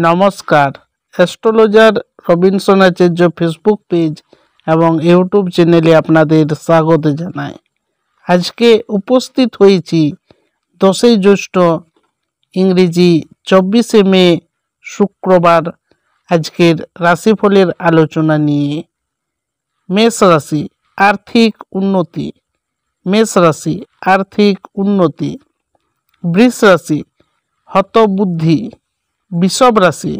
নমস্কার, astrologer Robinson আচার্য Facebook page এবং YouTube চ্যানেলে আপনাদের স্বাগত জানাই। আজকে উপস্থিত হয়েছি 10ই জ্যৈষ্ঠ ইংরেজি 24শে মে শুক্রবার আজকের রাশিফলের আলোচনা নিয়ে। মেষ রাশি আর্থিক উন্নতি, মেষ রাশি আর্থিক উন্নতি। বৃষ রাশি হতবুদ্ধি, বৃষভ রাশি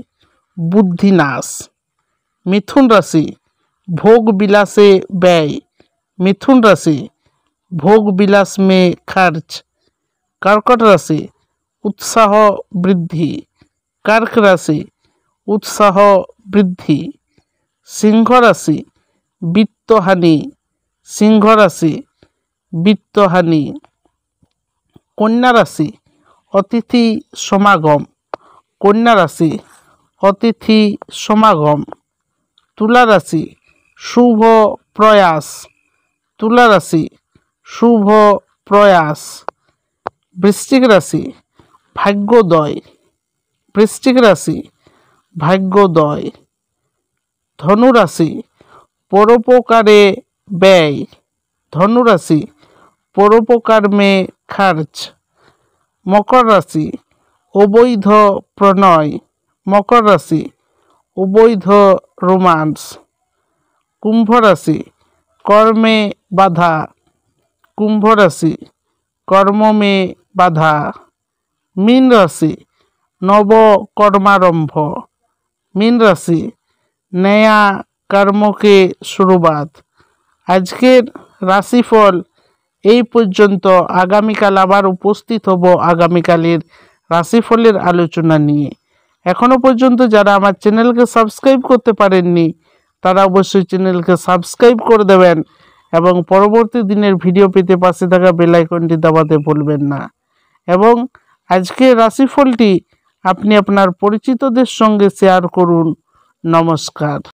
বুদ্ধিনাশ। মিথুন রাশি ভোগ বিলাসে ব্যয়, মিথুন রাশি ভোগ বিলাস में खर्च। कर्कट राशि उत्साह वृद्धि, कर्क राशि उत्साह वृद्धि। सिंह राशि वित्त हानि, सिंह राशि वित्त हानि। कन्या राशि अतिथि समागम, कन्या राशि अतिथि समागम। तुला राशि शुभ प्रयास, तुला राशि शुभ प्रयास। वृश्चिक राशि भाग्योदय, वृश्चिक राशि भाग्योदय। धनु राशि परोपकारे व्यय, धनु राशि परोपकार में खर्च। मकर राशि अवैध प्रणय, मकर राशि अवैध रोमांस। कुंभ राशि कर्मे बाधा, कुंभ राशि कर्म में बाधा। मीन राशि नव कर्मारंभ, मीन राशि नया कर्म के शुरुआत। আজকের রাশিফল এই পর্যন্ত। আগামীকাল আবার উপস্থিত হব আগামীকালের রাশিফলের আলোচনা নিয়ে। এখনো পর্যন্ত যারা আমার চ্যানেলকে সাবস্ক্রাইব করতে পারেননি তারা অবশ্যই চ্যানেলকে সাবস্ক্রাইব করে দেবেন এবং পরবর্তী দিনের ভিডিও পেতে পাশে থাকা বেল আইকনটি দাবাতে ভুলবেন না। এবং আজকের রাশিফলটি আপনি আপনার পরিচিতদের সঙ্গে শেয়ার করুন। নমস্কার।